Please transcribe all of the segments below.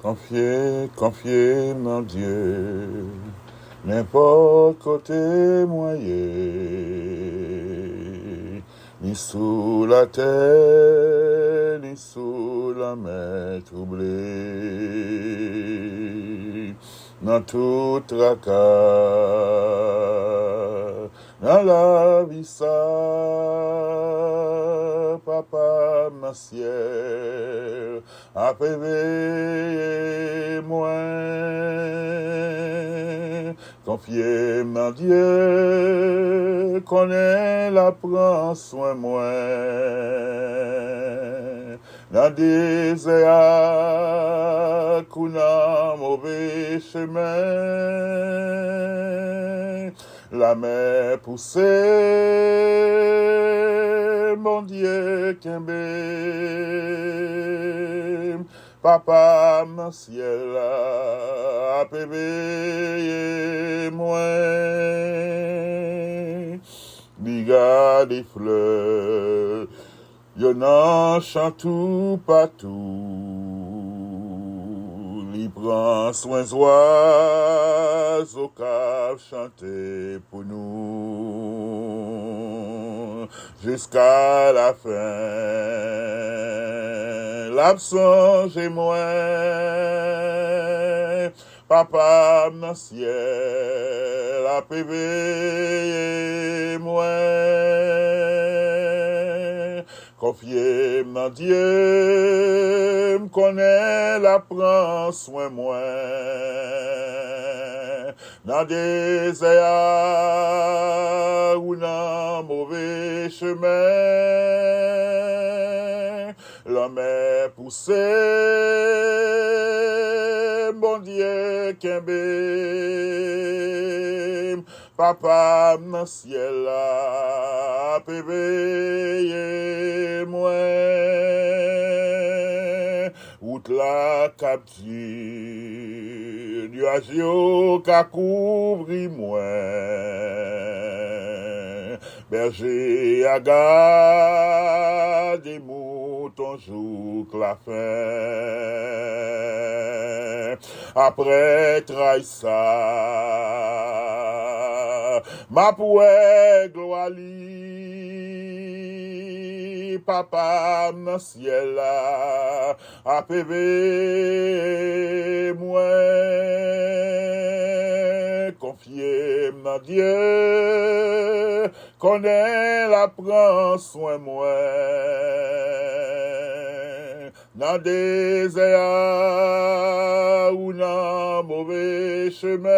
Confiez en Dieu, n'importe côté moyen, ni sous la terre, ni sous la mer troublée, dans tout tracas, dans la vie ça, papa, ma ciel, a pévé moi, confiez en Dieu, connaît la prend soin moi, dans des désert, qu'on a mauvais chemin, la mer poussée, mon Dieu, qu'un papa, mon ciel, a pévé moi, biga des fleurs, y'en a chant tout partout, li prend soin oiseaux qu'a chanter pour nous, jusqu'à la fin. L'absence et moi, papa dans ciel, a pévé moi, confiez en Dieu, m'connais la prend soin moi, dans des airs ou dans mauvais chemin, l'homme est poussé, bon Dieu, qu'un papa, dans ciel, a pévé moi, out la capture, nuage yo qu'a couvri moi, berger à garde, moutons jour la fin, après trahi ça, ma pouet gloire papa dans ciel a pévé moi, confiez en Dieu, connaît la prend soin moi, dans des airs ou dans mauvais chemin,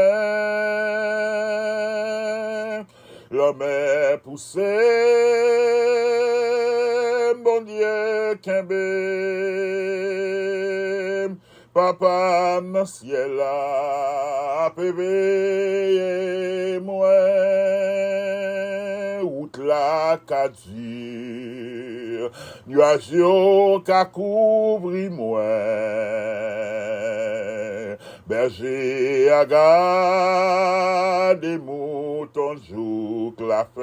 l'homme est poussé, bon Dieu, qu'un papa dans ciel a pévé moi, out la cadure, nuage yo qu'a couvri moi, berger à garde, moutons jour la fin,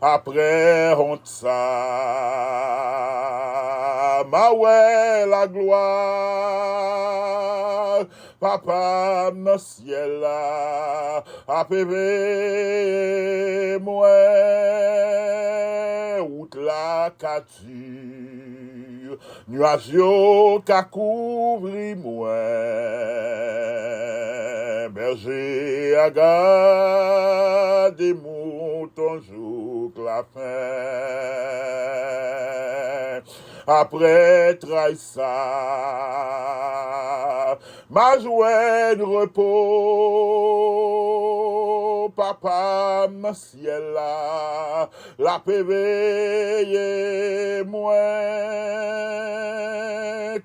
après honte ça, ma ouais la gloire, papa dans ciel a pévé moi, out la capture, nuage yo qu'a couvri moi, berger à garde, moutons jour la fin, après trahi ça, ma joie de repos, papa, mon ciel la pévé moi,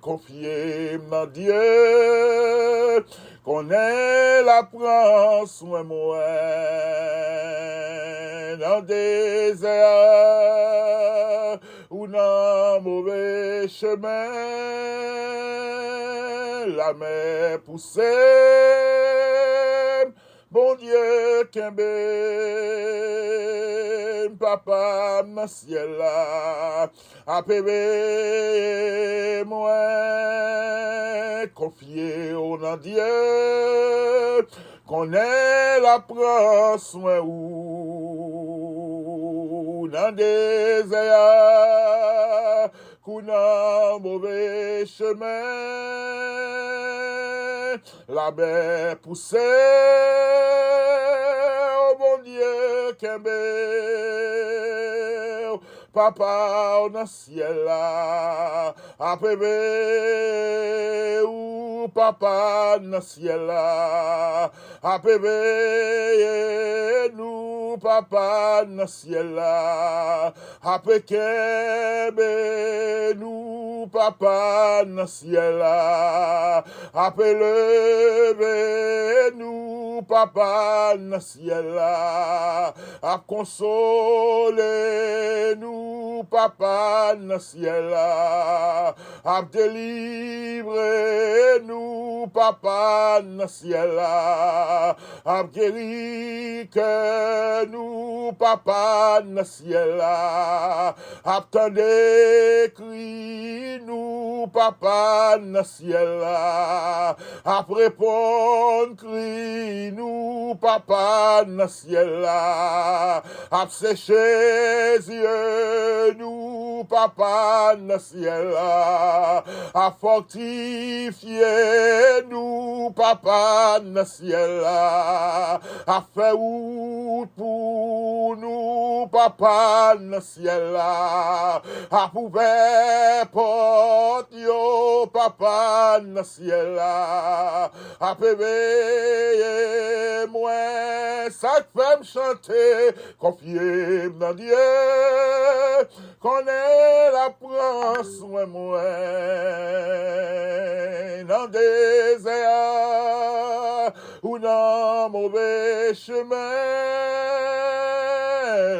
confiez en Dieu, connaît la prend soin moi, dans des airs ou dans mauvais chemin, la mer poussée, Bon Dieu, Kembe, papa, dans ciel là, apébé, moi, confié au nom Dieu, qu'on est la prend soin ou, dans des désert, qu'on a mauvais chemin, la baie poussée, oh mon Dieu, Kembe, papa, dans le ciel là, apébé, ou papa, dans le ciel là, apébé, nous, papa, dans le ciel là, apébé, nous, papa, dans le ciel là, apéleve, nous, papa, dans le ciel là, à consoler, nous, papa, dans le ciel là, à délivrer, nous, papa, dans le ciel là, à guérir que nous, papa, dans le ciel là, à tendre cri, nous, papa, dans le ciel là, à répondre cri, nous, papa, dans le ciel là, à sécher yeux, nous, papa, dans le ciel là, à fortifier, nous, papa, dans le ciel là, à faire route pour nous, papa, dans le ciel là, à pouvoir porter, yo, papa, dans le ciel là, à péver, moi, ça fait me chanter, confier dans Dieu, qu'on est la prend soin moi, dans des désert, ou dans mauvais chemin,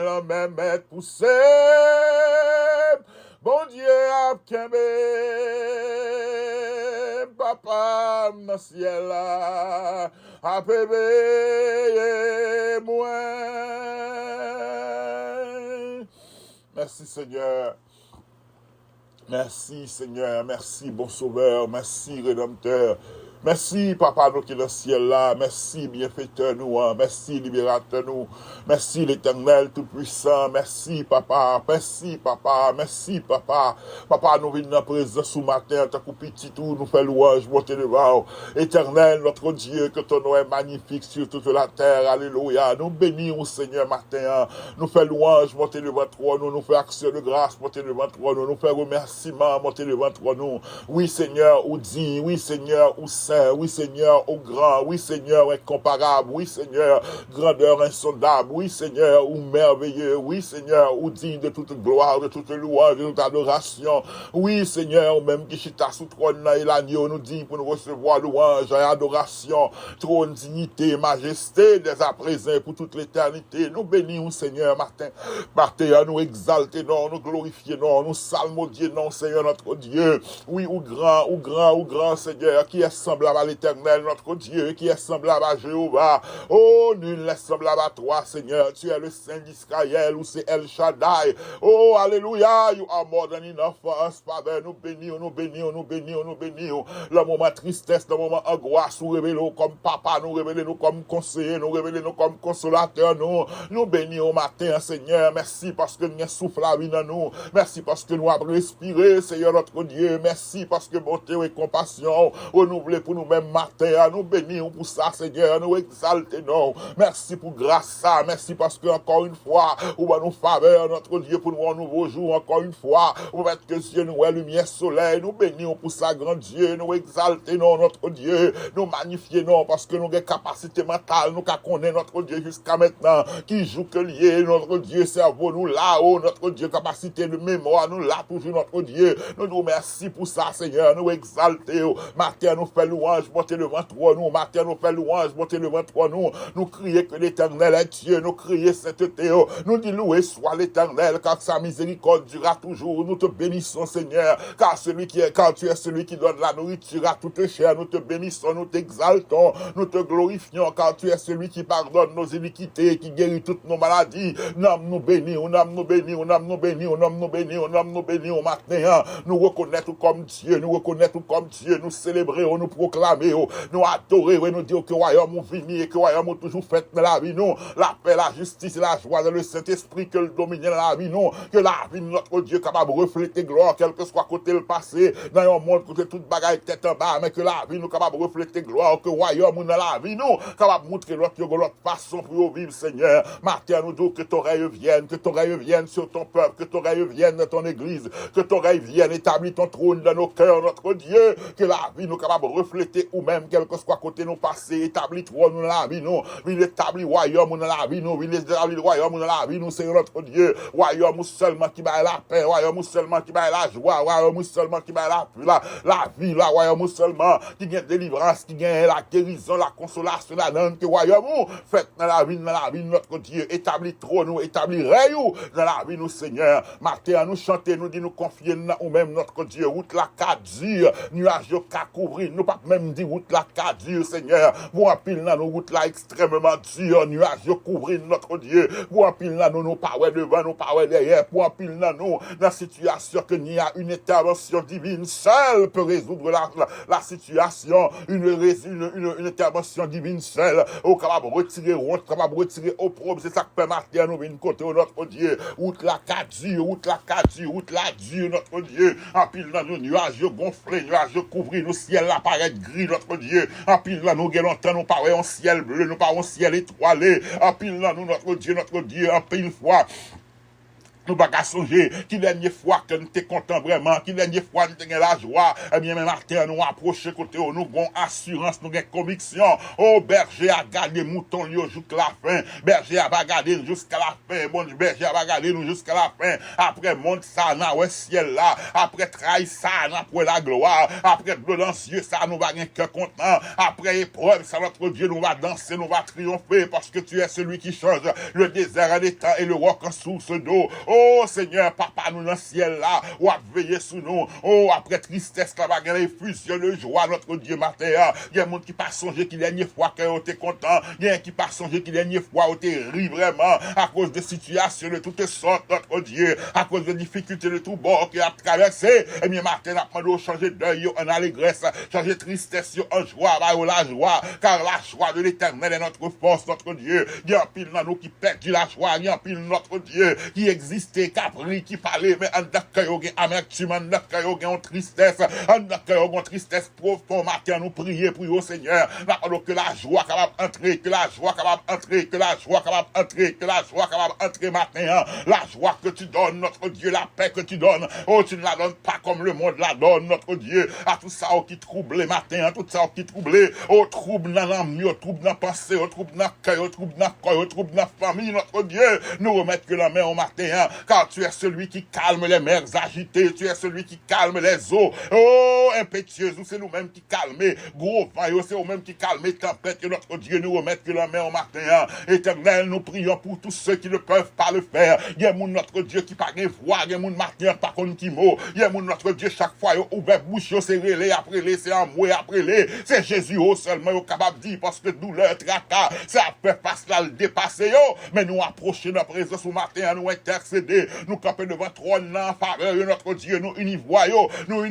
la même être poussé, bon Dieu a kembe, papa, dans le ciel là, a bébé, moi. Merci Seigneur. Merci Seigneur, merci bon sauveur, merci rédempteur. Merci, papa, nous qui est dans le ciel là. Merci, bienfaiteur nous. Merci, libérateur nous. Merci, l'éternel tout-puissant. Merci, papa. Merci, papa. Merci, papa. Papa, nous venons dans présence ce matin. Tant que petit tout, nous fait louange, monter devant. Éternel, notre Dieu, que ton nom est magnifique sur toute la terre. Alléluia. Nous bénissons, Seigneur, matin. Nous fait louange, monter devant toi. Nous fait action de grâce, monter devant toi. Nous fait remerciement, monter devant toi. Oui, Seigneur, ou digne. Oui, Seigneur, ou saint. Oui, Seigneur, au grand. Oui, Seigneur, incomparable. Oui, Seigneur, grandeur insondable. Oui, Seigneur, ou merveilleux. Oui, Seigneur, ou digne de toute gloire, de toute louange, de toute adoration. Oui, Seigneur, même qui chita sous trône et l'agneau nous dit pour nous recevoir louange et adoration, trône, dignité, majesté, dès à présent pour toute l'éternité. Nous bénissons, Seigneur, matin, nous exalter, non, nous glorifier, non, nous salmodier, non, Seigneur, notre Dieu. Oui, ou grand, Seigneur, qui est semblable à l'éternel, notre Dieu, qui est semblable à Jéhovah. Oh, nul n'est semblable à toi, Seigneur. Tu es le Saint d'Israël, ou c'est El Shaddai. Oh, alléluia, you are more than enough for us, Father. Nous bénissons, nous bénissons, nous bénissons, nous bénissons. Le moment tristesse, le moment angoisse, nous révélons comme papa, nous révélons comme conseiller, nous révélons comme consolateur, nous bénissons matin, Seigneur. Merci parce que nous souffle la vie dans nous. Merci parce que nous avons respiré, Seigneur notre Dieu. Merci parce que bonté et compassion renouvelée pour nous-mêmes matin. Nous bénissons pour ça, Seigneur. Nous exaltons. Merci pour grâce, ça. Merci parce que encore une fois, vous nous faveur, notre Dieu, pour nous un nouveau jour, encore une fois. Vous faites que Dieu nous ait lumière, soleil. Nous bénissons pour ça, grand Dieu. Nous exaltons notre Dieu. Nous magnifions parce que nous avons capacité mentale. Nous connaissons notre Dieu jusqu'à maintenant. Qui joue que lié, notre Dieu, cerveau, nous là-haut, notre Dieu, capacité de mémoire, nous là toujours, notre Dieu. Nous nous remercions pour ça, Seigneur. Nous exaltons. Matin, nous faisons louange, montez devant toi, nous, matin, nous fait louange, montez devant toi, nous crier que l'Éternel est Dieu, nous crier sainteté, nous dit loué soit l'Éternel, car sa miséricorde durera toujours, nous te bénissons, Seigneur, car tu es celui qui donne la nourriture à toute chair, nous te bénissons, nous t'exaltons, nous te glorifions, car tu es celui qui pardonne nos iniquités, qui guérit toutes nos maladies, nous bénis, nous bénis, nous bénis, nous bénis, nous bénis au matin, nous reconnaître comme Dieu, nous célébrer, nous proclamer, nous adorer, nous dire que royaume nous vini et que royaume toujours fait dans la vie, nous, la paix, la justice et la joie dans le Saint-Esprit que le domine dans la vie, nous, que la vie de notre Dieu capable de refléter gloire, quel que soit côté le passé, dans un monde côté toute bagaille tête en bas, mais que la vie nous capable de refléter gloire, que royaume dans la vie, nous, capable de montrer l'autre façon pour vivre, Seigneur. Matin, nous disons que ton règne vienne sur ton peuple, que ton règne vienne dans ton église, que ton règne vienne établir ton trône dans nos cœurs, notre Dieu, que la vie nous capable de refléter ou même quel que soit côté nous passé, établir trône dans la vie, nous, il établit royaume dans la vie, nous, il établit royaume dans la vie, nous, c'est notre Dieu, royaume seulement qui va la paix, royaume seulement qui va la joie, royaume seulement qui va la vie, la royaume seulement qui gagne délivrance, qui gagne la guérison, la consolation, la donne, que royaume fait dans la vie, notre Dieu, établit trône, nous, établit règne dans la vie, nous, Seigneur, matin, nous chanter, nous dit, nous confier ou même notre Dieu, route la cadure, nuage qu'à couvrir, nous pas même dit route la cadure, Seigneur, vous en pile dans nos routes là extrêmement dur, nuage couvrir notre Dieu, vous en pile dans nous pas devant, nous pas derrière, pour en pile dans nous, dans la situation que n'y a une intervention divine seule peut résoudre la situation, une intervention divine seule, au capable retirer honte, capable retirer opprobre, c'est ça que peut matin nous venir côté notre Dieu, route la cadure, route la dure, notre Dieu, en pile dans nos nuages gonflés, nuages couverts, nos ciel là paraît gris, notre Dieu, en pile dans nous longtemps, nous paraît un ciel bleu, nous paraît un ciel étoilé, en pile dans nous, notre Dieu, en pile fois. Nous pas qu'à songer, qui dernière fois que nous t'es content vraiment, qui dernière fois nous t'es la joie, eh bien, même matin, nous approcher côté, nous avons assurance, nous avons conviction. Oh, berger a gardé mouton, jusqu'à la fin. Berger a gardé jusqu'à la fin. Bon, berger a gardé nous jusqu'à la fin. Après, monte ça, dans le ciel là. Après, trahir ça, après la gloire. Après, bleu dans les yeux, ça, nous va rien que content. Après, épreuve, ça, notre Dieu, nous va danser, nous va triompher, parce que tu es celui qui change le désert en étang et le roc en source d'eau. Oh Seigneur, papa, nous dans le ciel là, ou à veiller sur nous. Oh, après tristesse, la bagarre, fusion de joie, notre Dieu matin. Il y a un monde qui pas songé qui dernière fois qu'on était content. Il y a un qui pas songé qui dernière fois on était ri vraiment à cause de situations de toutes sortes, notre Dieu, à cause de difficultés de tout bord qui a traversé. Et bien matin, on a demandé de changer d'œil en allégresse, changer tristesse en joie, la joie, car la joie de l'Éternel est notre force, notre Dieu. Il y a un pile dans nous qui perdent la joie, il y a un pile notre Dieu qui existe, capri, qui parlait, mais en d'accueil, amertume, en d'accueil, en tristesse, en d'accueil, en tristesse profonde, matin, nous prier pour au Seigneur, que la joie capable entrer, que la joie capable entrer, que la joie capable entrer, que la joie capable entrer matin, la joie que tu donnes, notre Dieu, la paix que tu donnes, oh, tu ne la donnes pas comme le monde la donne, notre Dieu, à tout ça qui trouble matin, à tout ça qui trouble, au trouble dans l'âme, au trouble dans la pensée, au trouble dans le cœur, au trouble dans le corps, au trouble dans la famille, notre Dieu, nous remettre que la main au matin, car tu es celui qui calme les mers agitées, tu es celui qui calme les eaux, oh, impétueuse, c'est nous-mêmes qui calmons, gros vent, c'est nous-mêmes qui calmons, tempête, que notre Dieu nous remette que la main au matin, éternel, nous prions pour tous ceux qui ne peuvent pas le faire, il y a notre Dieu qui parle voix, il y a mon matin, par contre, qui mot, il y a notre Dieu, chaque fois, il ouvert bouche, c'est relais, après les, c'est en moué, après les, c'est Jésus, seulement, capable de dire, parce que douleur, tracas, ça fait face là, le dépasser, mais nous approcher notre présence au matin, nous intercéder, nous camper devant trône en faveur de notre Dieu, nous univoyons, nous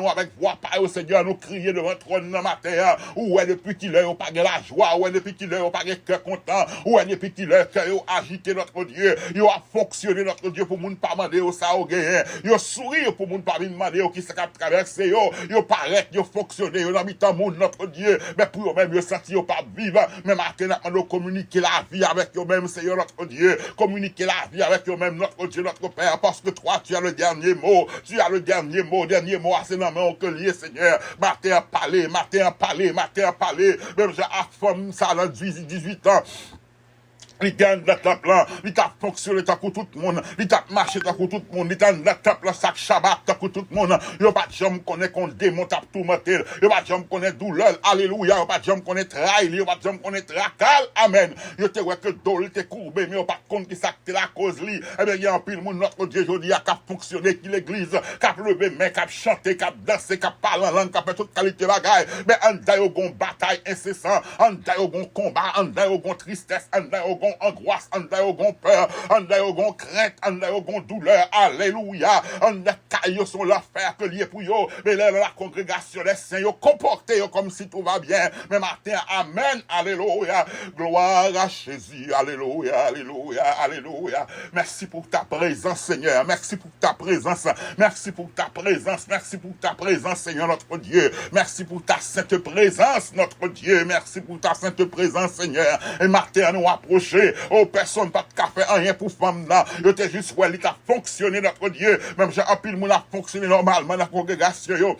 avec voix par au Seigneur, nous crier devant trône en matin, où est depuis qu'il est, pas de la joie, où est depuis qu'il est, pas de cœur content, où est depuis qu'il est, cœur agité notre Dieu, il a fonctionné notre Dieu pour moun pas demander au ça au gain, il sourire pour moun pas demander au qui s'est traversé, il paraît, il fonctionné, il habitant monde notre Dieu, mais pour eux même il senti il pas vivre, mais maintenant nous communiquer la vie avec eux même Seigneur notre Dieu, communiquer la vie avec eux même notre Dieu notre Père, parce que toi tu as le dernier mot, dernier mot c'est dans main que lié Seigneur, matin à parler, même j'ai à femme ça dans 18 ans. Il t'a dans ta plan, il t'a fonctionné ta coup tout le monde, il t'a marché ta coup tout le monde, il t'a dans ta plan sac Shabbat ta coup tout le monde. Yo pas de jambe connaît qu'on démon t'a tout mentir, yo pas de jambe connaît douleur, alléluia, yo pas de jambe connaît trahi, yo pas de jambe connaît tracal, amen. Yo te ouais que dol te courbé, mais yo pas compte qui ça c'est la cause li. Eh bien, il y a un pile monde notre Dieu jodi a cap fonctionner qui l'église, cap lever main, cap chanter, cap danser, cap parler en langue, cap faire toute qualité bagaille. Mais en d'ailleurs gon bataille incessant, en d'ailleurs gon combat, en d'ailleurs gon tristesse, en d'ailleurs gon angoisse, en d'ailleurs gon peur, en d'ailleurs gon crainte, en d'ailleurs gon douleur, alléluia, en d'ailleurs sont l'affaire que lié pour yo, mais là la congrégation les saints yo comporté comme si tout va bien, mais matin, amen, alléluia, gloire à Jésus, alléluia, alléluia, alléluia, merci pour ta présence Seigneur, merci pour ta présence, merci pour ta présence, merci pour ta présence Seigneur notre Dieu, merci pour ta sainte présence notre Dieu, merci pour ta sainte présence Seigneur, et matin nous approcher, oh personne pas de faire rien pour femme là, yo t'es juste ouais, il a fonctionné notre Dieu, même j'ai un pile moun a fonctionné normalement dans la congrégation yo.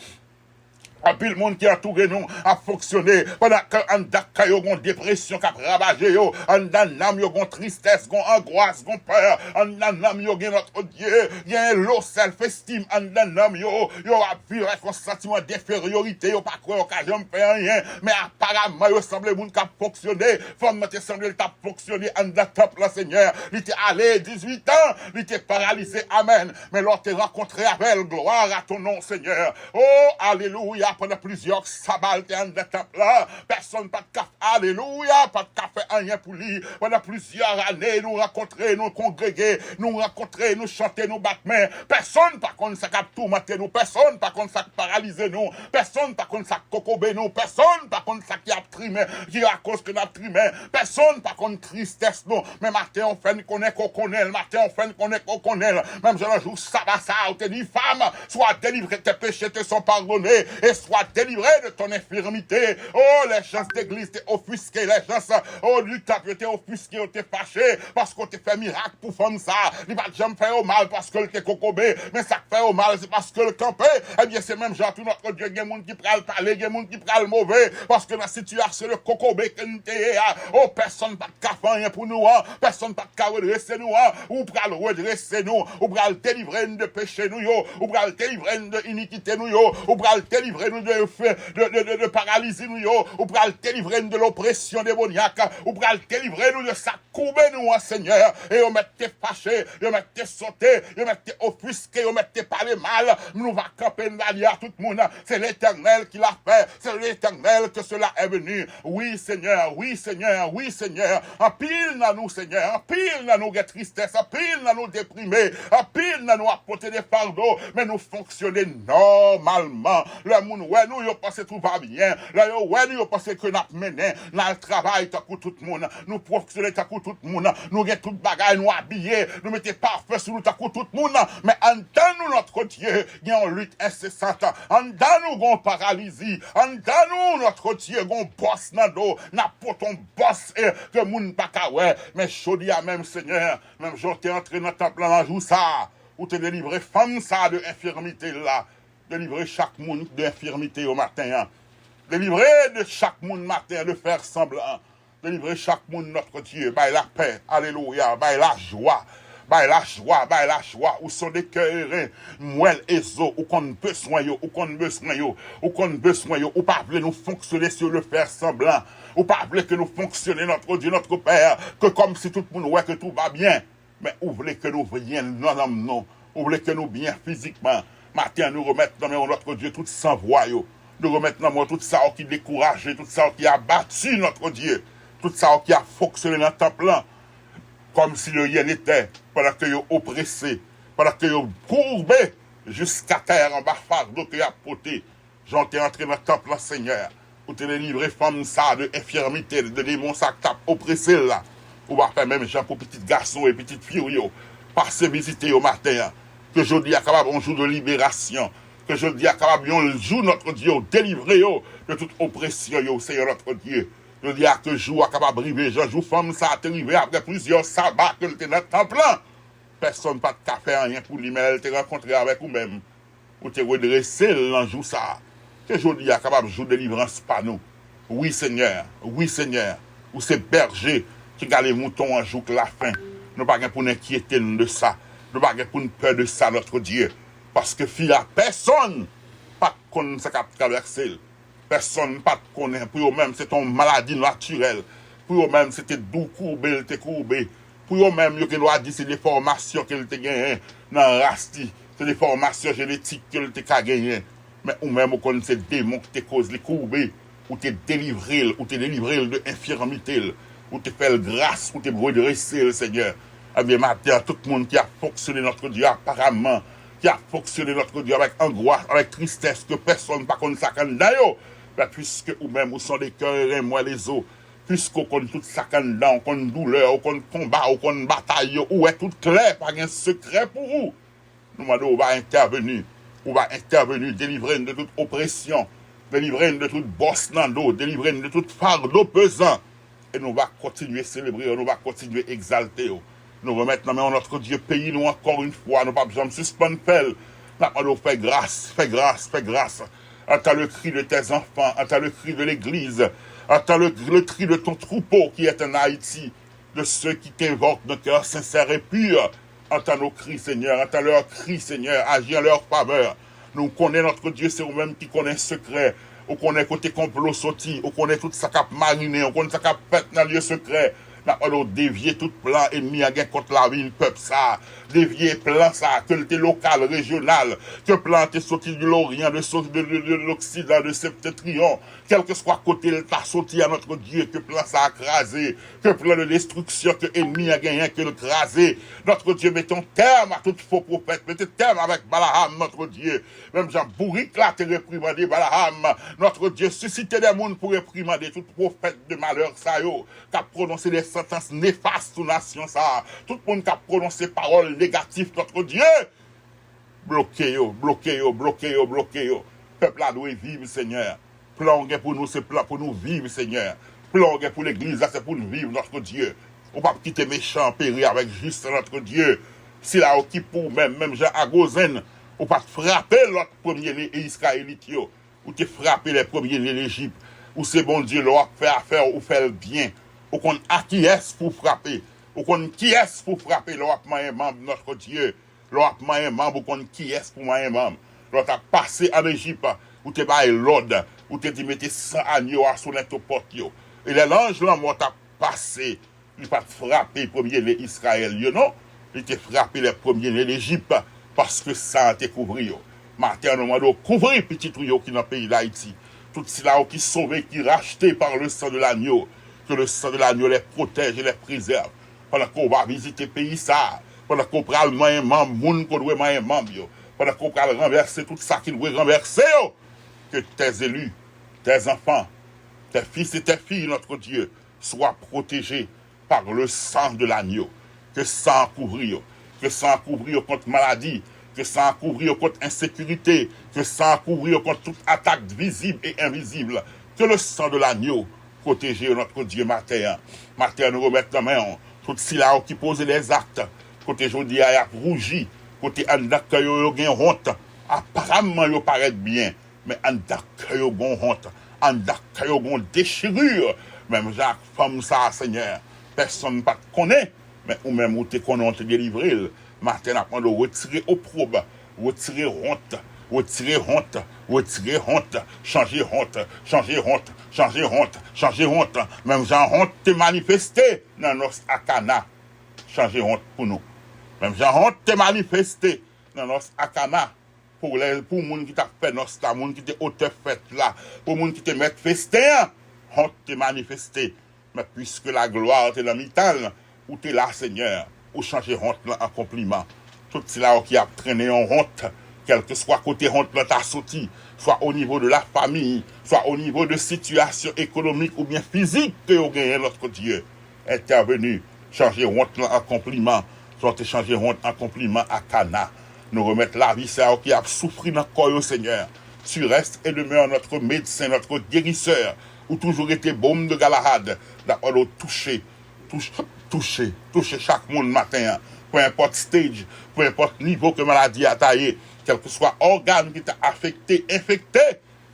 Et puis le monde qui a entouré nous a fonctionné pendant qu'en Dakar yo gon dépression qui a ravagé yo, en danam yo gon tristesse, gon angoisse, gon peur, en danam yo gen notre Dieu, y a un low self-esteem, en danam yo a vu un sentiment d'infériorité, yo pas croire occasion faire rien, mais apparemment yo semble monde qui a fonctionné, femme te semble t'a fonctionné en top la Seigneur, il était allé 18 ans, il était paralysé, amen, mais l'on te rencontré avec gloire à ton nom Seigneur. Oh alléluia. Pendant plusieurs sabbats en de temple là, personne pas de café, alléluia, pas de café, rien pour lui. Pendant plusieurs années, nous rencontrer, nous congréger, nous rencontrer, nous chanter, nous battre main. Personne par contre ça cap tourmenter nous, personne par contre ça paralyser nous, personne par contre ça cocobé nous, personne par contre ça qui a trimé, qui à cause que nous a trimé, personne par contre tristesse nous. Mais matin on fait connaît qu'on connaît, matin on fait connaît qu'on connaît. Même je le jour sabbat ça, on te dit femme, sois délivrée, tes péchés te sont pardonnés et sois délivré de ton infirmité. Oh, les gens d'église t'es offusqués, les gens, oh, du tape, t'es offusqué, t'es fâché, parce qu'on t'a fait miracle pour femme ça. Il va jamais faire au mal parce que t'es cocobé, mais ça fait au mal, c'est parce que le campé, eh bien, c'est même genre, tout notre Dieu, il y a des gens qui prennent parler, il y a des gens qui prennent mauvais, parce que la situation de cocobé que nous t'es, oh, personne pas de café, rien pour nous, personne pas de café redresser nous, ou pral redresser nous, ou pral délivrer de péché nous, ou pral délivrer de iniquité nous, ou pral délivrer nous de paralysie nous yo, ou pral délivrer nous de l'oppression démoniaque, ou pral délivrer nous de sa courbe nous Seigneur, et on mette fâché, on mette sauté, on mette offusqué, on mette parler mal, nous va camper nous à tout le monde, c'est l'Éternel qui l'a fait, c'est l'Éternel que cela est venu. Oui Seigneur, oui Seigneur, oui Seigneur, en pile dans nous Seigneur, en pile dans nous tristesse, en pile dans nous déprimés, en pile dans nous apporter des fardeaux, mais nous fonctionner normalement. Le monde ouais nous yo pensé tout va bien, là yo ouais nous pensé que n'a mené dans le travail ta coup tout le monde, nous fonctionner ta coup tout le monde, nous get toute bagaille nous habiller, nous mettez parfait sur nous ta coup tout le monde, mais en dans nous notre Dieu, il y a une lutte incessante, en dans nous gon paralysie, en dans nous notre Dieu gon boss dans dos, n'a pas ton boss et que monde pas ka ouais, mais chodi à même Seigneur, même jour t'es entré dans ta plan jour ça, ou te délivrer femme ça de infirmité là. Délivrer chaque monde d'infirmité au matin. Délivrer de chaque monde matin de faire semblant. Délivrer chaque monde notre Dieu. By la paix. Alléluia. By la joie. By la joie. By la joie. Où sont des cœurs, moelle et os. Où qu'on besoin yo. Où qu'on besoin yo. Où qu'on besoin yo. Où pas voulez nous fonctionner sur le faire semblant. Où pas voulez que nous fonctionner notre Dieu, notre Père. Que comme si tout le monde voit que tout va bien. Mais où voulez que nous viens non, non. Où voulez que nous bien physiquement. Matin, nous remettons dans notre Dieu tout sans voix. Nous remettons dans tout ça qui découragé, tout ça qui a battu notre Dieu, tout ça qui a fonctionné dans le temple, comme si le rien n'était, pendant que vous oppressé, pendant que vous courbé jusqu'à terre en bas fardeau que vous avez porté. J'en t'ai entré dans le temple, Seigneur, pour te délivrer femme ça de infirmité, de démons ça qui t'a oppressé là. On va faire même gens pour petits garçons et petites filles, passer visiter au matin. Que je dis à capable un jour de libération, que je dis à capable un jour notre Dieu délivrer de toute oppression, Seigneur notre Dieu. Je dis à que jour à capable arriver, je joue femme ça arrivé après plusieurs sabbats que tu es dans le temple. Personne pas de café rien pour lui, mais elle te rencontré avec vous-même. Ou te redresser l'un jour ça. Que je dis à capable jour de délivrance par nous. Oui Seigneur, ou c'est berger qui garde les moutons en joue la faim. Nous pas pour nous inquiéter de ça. Nous pas pour nous peur de ça, notre Dieu. Parce que fille à personne, pas qu'on ça cap traverser. Personne pas connaît. Pour eux-mêmes, c'est une maladie naturelle. Pour eux-mêmes, c'était doux courbé, t'es courbé. Pour eux-mêmes, ils ont dit c'est des formations qu'elle t'a gagnées dans Rasti. C'est des formations génétiques qu'elle t'a gagnées. Mais ou même, on connaît ces démons qui te causent les courbés, ou te délivré de l'infirmité, ou te fait grâce, ou te redresser le Seigneur. Eh bien, maintenant, tout le monde qui a fonctionné notre Dieu apparemment, qui a fonctionné notre Dieu avec angoisse, avec tristesse, que personne ne peut connaître ça quand puisque ou même, où sont les cœurs et moi les os, puisqu'on connaît tout ça quand on connaît douleur, on connaît combat, on connaît bataille, où est tout clair, pas un secret pour vous. Nous demandons, on va intervenir, délivrer de toute oppression, délivrer de toute bosse dans l'eau, délivrer de toute fardeau pesant. Et nous va continuer à célébrer, nous va continuer à exalter. Nous remettons notre Dieu, pays nous encore une fois, nous pas besoin de suspendre nous demandons, fais grâce, fais grâce, fais grâce. Entends le cri de tes enfants, entends le cri de l'Église, entends le cri de ton troupeau qui est en Haïti, de ceux qui t'invoquent de cœur sincère et pur. Entends nos cris, Seigneur, entends leurs cris, Seigneur, agis en leur faveur. Nous connaissons notre Dieu, c'est nous-mêmes qui connaissons secret. On connaît côté complot sorti, on connaît tout ça cap mariné, on connaît ça cap fait dans le lieu secret. Nous dévier tout plan ennemi à contre la vie, peuple ça. Dévier plan ça, que le local, régional, que plan t'es sorti de l'Orient, de l'Occident, de Septentrion, quel que soit côté, il t'a sorti à notre Dieu, que plan ça a crasé, que plan de destruction, que ennemi a gagné, que le crasé. Notre Dieu, mettons terme à tout faux prophète, mettez terme avec Balaam, notre Dieu. Même Jean Bourrique là, t'es réprimandé, Balaam, notre Dieu, suscitez des mondes pour réprimander tout prophète de malheur, ça yo, qui a prononcé des sentences néfastes sous nation, ça. Tout le monde qui a prononcé paroles négatives, notre Dieu, bloquez yo, bloquez yo, bloquez yo, bloquez yo. Peuple là doit vivre, Seigneur. Plan pour nous, c'est plan pour nous vivre, Seigneur. Plan pour l'église, c'est pour nous vivre, notre Dieu. On ne va pas quitter méchant, périr avec juste notre Dieu. Si là, qui pour même Jean Agozen, on pas frapper l'autre premier Israélite, ou te frapper les premiers de l'Égypte, ou c'est bon Dieu, leur fait affaire, ou fait le bien. Ou qu'on a qui est pour frapper. Ou qu'on qui est pour frapper. Leur un membre, notre Dieu. Leur un membre, ou qu'on qui est pour un membre. Leur t'as passé en Égypte, ou t'es baillé l'ordre, ou t'es dit mettez 100 agneaux à son porte. Et l'ange là, moi, t'as passé. Il pas frappé les premiers les Israël, non? Il t'a frappé les premiers les l'Égypte, parce que ça a été couvert. Matin, nous demandons couvrir petit tuyau qui est dans le pays d'Haïti. Tout cela qui sauvé, qui racheté par le sang de l'agneau. Que le sang de l'agneau les protège et les préserve. Pendant qu'on va visiter le pays, ça. Pendant qu'on prend le moyen membre, moun qu'on doit moyen membre. Pendant qu'on prend renverser tout ça qu'il doit renverser. Que tes élus, tes enfants, tes fils et tes filles, notre Dieu, soient protégés par le sang de l'agneau. Que sang couvrir. Que sang couvrir contre maladie. Que sang couvrir contre insécurité. Que sang couvrir contre toute attaque visible et invisible. Que le sang de l'agneau protéger notre Dieu matin. Matin, nous remettons la main. Tout cela qui pose les actes. Côté jodi a rougi. Côté andak yo gen honte. Apparemment, yo paraît bien. Mais andak yo gon honte. Andak yo gon déchirure. Même Jacques, femme ça, Seigneur. Personne ne connaît. Mais ou même où te connaît, te délivrer. Matin, après, de retirer au probe. Retirer honte. Retirer honte, retirer honte, changer honte, changer honte, changer honte, changer honte. Même Jean honte te manifester dans nos akana. Changer honte pour nous. Même Jean honte te manifester dans nos akana. Pour les gens qui t'a fait nos la monde qui te auteur fait là, pour les gens qui te mettent festin, honte te manifester. Mais puisque la gloire est dans mital, où t'es là, Seigneur, ou changer honte en compliment. Tout cela qui a traîné en honte. Quel que soit côté honte dans ta sortie, soit au niveau de la famille, soit au niveau de situation économique ou bien physique que vous gagnez notre Dieu. Intervenu, changer honte en compliment, soit changer honte en compliment à Cana. Nous remettre la vie, ça qui a souffert dans le corps, Seigneur. Tu restes et demeures notre médecin, notre guérisseur, ou toujours été baume de Galahad, d'avoir touché chaque monde matin, peu importe stage, peu importe niveau que maladie a taillé, quel que soit organe qui t'a affecté, infecté,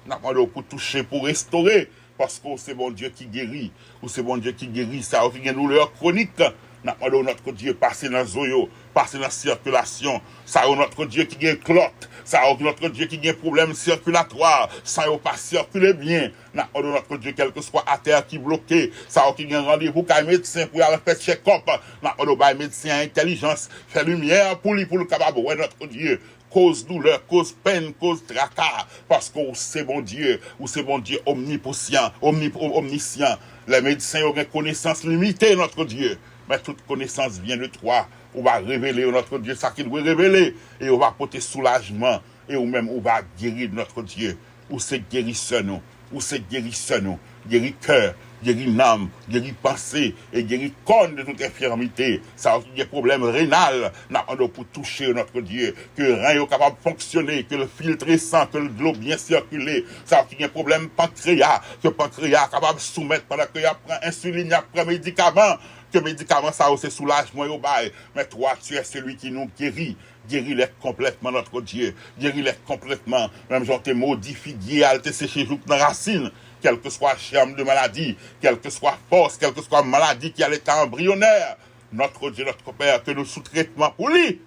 n'a pas pour toucher, pour restaurer, parce que c'est bon Dieu qui guérit, ou c'est bon Dieu qui guérit, ça, ou qui a une douleur chronique, notre Dieu passer dans zoyo, passer dans la circulation, ça notre Dieu qui a clotte, ça notre Dieu qui a problème circulatoire, ça pas circuler bien, notre Dieu quel que soit à terre qui bloqué, ça qui a rendez-vous qu'un médecin pour aller faire check-up, notre médecin intelligence, fait lumière pour lui capable, ouais notre Dieu, cause douleur, cause peine, cause tracas, parce que c'est bon Dieu, ou c'est bon Dieu omnipotent, omniscient, les médecins ont une connaissance limitée, notre Dieu. Mais toute connaissance vient de toi. On va révéler notre Dieu ça qu'il doit révéler. Et on va porter soulagement. Et ou même on va guérir notre Dieu. Ou c'est guérisseur nous. Ou c'est guérisseur nous. Guérir cœur, guérir âme, guérir pensée. Et guérir corps de toute infirmité. Ça aussi des problèmes rénal. Pour toucher notre Dieu. Que le rein est capable de fonctionner. Que le filtre est sain. Que le l'eau bien circuler. Ça aussi des problèmes pancréas. Que le pancréas est capable de soumettre pendant qu'il prend insuline, il prend médicaments. Que médicament ça c'est soulagement au bail, mais toi tu es celui qui nous guérit-les complètement notre Dieu, guéris-les complètement, même genre t'es modifié, t'es séché jouk dans racine, quel que soit germe de maladie, quelle que soit force, quelle que soit maladie qui a l'état embryonnaire, notre Dieu, notre Père, que nous sous-traitement pour lui,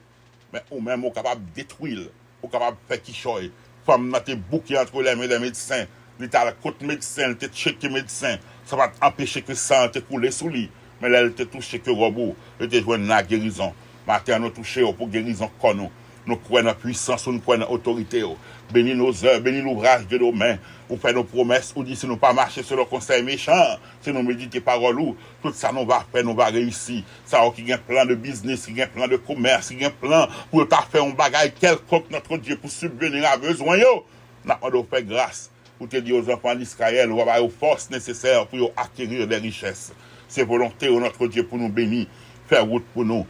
mais ou même au capable de détruire, au capable de faire qui choye, femme n'a tes bouquets entre les mains des médecins, l'état la côte médecin, t'es checké médecin, ça va empêcher que ça te coule sous lui. Mais elle te touché que robot, elle te joué la guérison. Matin, nous touché pour guérison comme nous. Nous croyons dans la puissance, nous croyons dans l'autorité. Bénis nos œuvres, bénis l'ouvrage de nos mains. Ou fait nos promesses, ou dit si nous pas marcher sur le conseil méchant, si nous méditer parole ou, tout ça nous va faire, nous va réussir. Ça, qui a un plan de business, qui a un plan de commerce, qui a un plan pour faire un bagage quelconque notre Dieu pour subvenir à besoin. Nous avons fait grâce. Pour te dire aux enfants d'Israël, ou avoir aux forces nécessaires pour acquérir des richesses. C'est volonté de notre Dieu pour nous bénir, faire route pour nous,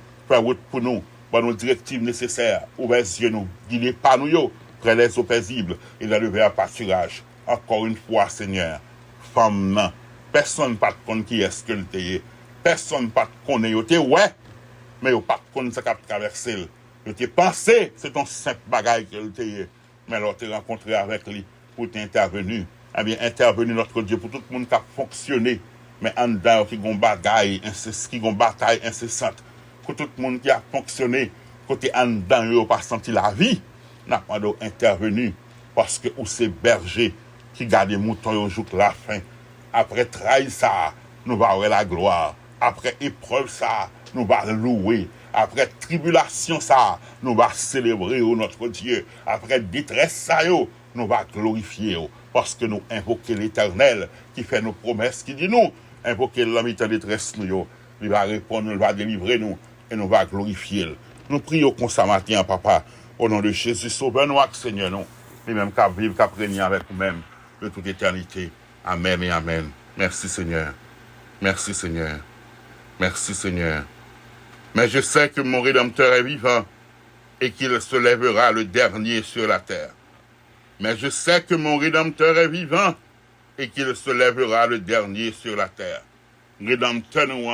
dans nos directives nécessaires, ouvrir les yeux nous, guider par nous, près les eaux paisibles et dans le vert pâturage. Encore une fois, Seigneur, femme, non, personne pas de compte qui est ce que le personne pas de connaît, ouais, mais pas de compte ça qui a traversé. Je t'ai pensé, c'est ton simple bagage que le mais alors tu rencontré avec lui pour t'intervenir. Eh bien, intervenir notre Dieu pour tout le monde qui a fonctionné. Mais en dedans, qui ont bataille incessante, pour tout le monde qui a fonctionné, côté en dedans, ils n'ont pas senti la vie, n'a pas intervenu, parce que ou c'est berger qui garde les moutons au jour de la fin. Après trahir ça, nous va avoir la gloire. Après épreuve ça, nous va louer. Après tribulation ça, nous va célébrer notre Dieu. Après détresse ça, nous va glorifier. Parce que nous invoquons l'Éternel qui fait nos promesses, qui dit nous, invoquer l'homme en détresse nous, il va répondre, il va délivrer nous, et nous va glorifier. Nous prions comme ça matin, papa, au nom de Jésus, sauve-nous, Seigneur, nous, et même qu'à vivre, qu'à régner avec nous-mêmes, de toute éternité. Amen et amen. Merci, Seigneur. Merci, Seigneur. Merci, Seigneur. Mais je sais que mon Rédempteur est vivant, et qu'il se lèvera le dernier sur la terre. Mais je sais que mon Rédempteur est vivant, et qu'il se lèvera le dernier sur la terre. Rédempteur nous,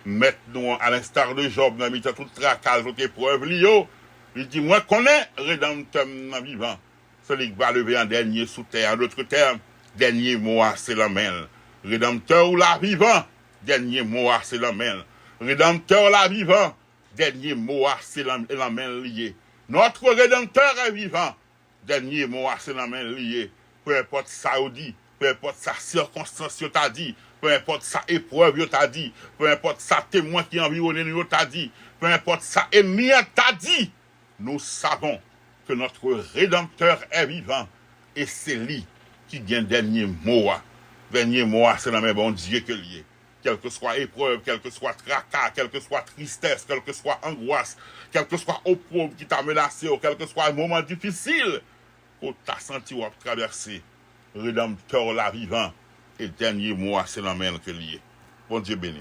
mettez-nous à l'instar de Job, dans toute tracas, toute épreuve, il dit, moi connais Rédempteur vivant, celui qui va lever un dernier sous terre. En d'autres termes, dernier mot, c'est la main. Rédempteur ou la vivant, dernier mot, c'est la main. Rédempteur la vivant, dernier mot, c'est la main liée. Notre Rédempteur est vivant, dernier mot, c'est la main liée. Peu importe ça, on dit. Peu importe sa circonstance, t'a dit, peu importe sa épreuve, t'a dit, peu importe sa témoin qui environne, t'a dit, peu importe sa ennemi, t'a dit, nous savons que notre Rédempteur est vivant et c'est lui qui gagne dernier mot. Dernier mot, c'est la même bon Dieu que lié. Quelle que soit épreuve, quel que soit tracas, quelle que soit tristesse, quelle que soit angoisse, quel que soit opprobre qui t'a menacé, ou quel que soit un moment difficile, que t'as senti ou traversé. Rédempteur la vivant, et dernier mois, c'est la même que lié. Bon Dieu béni.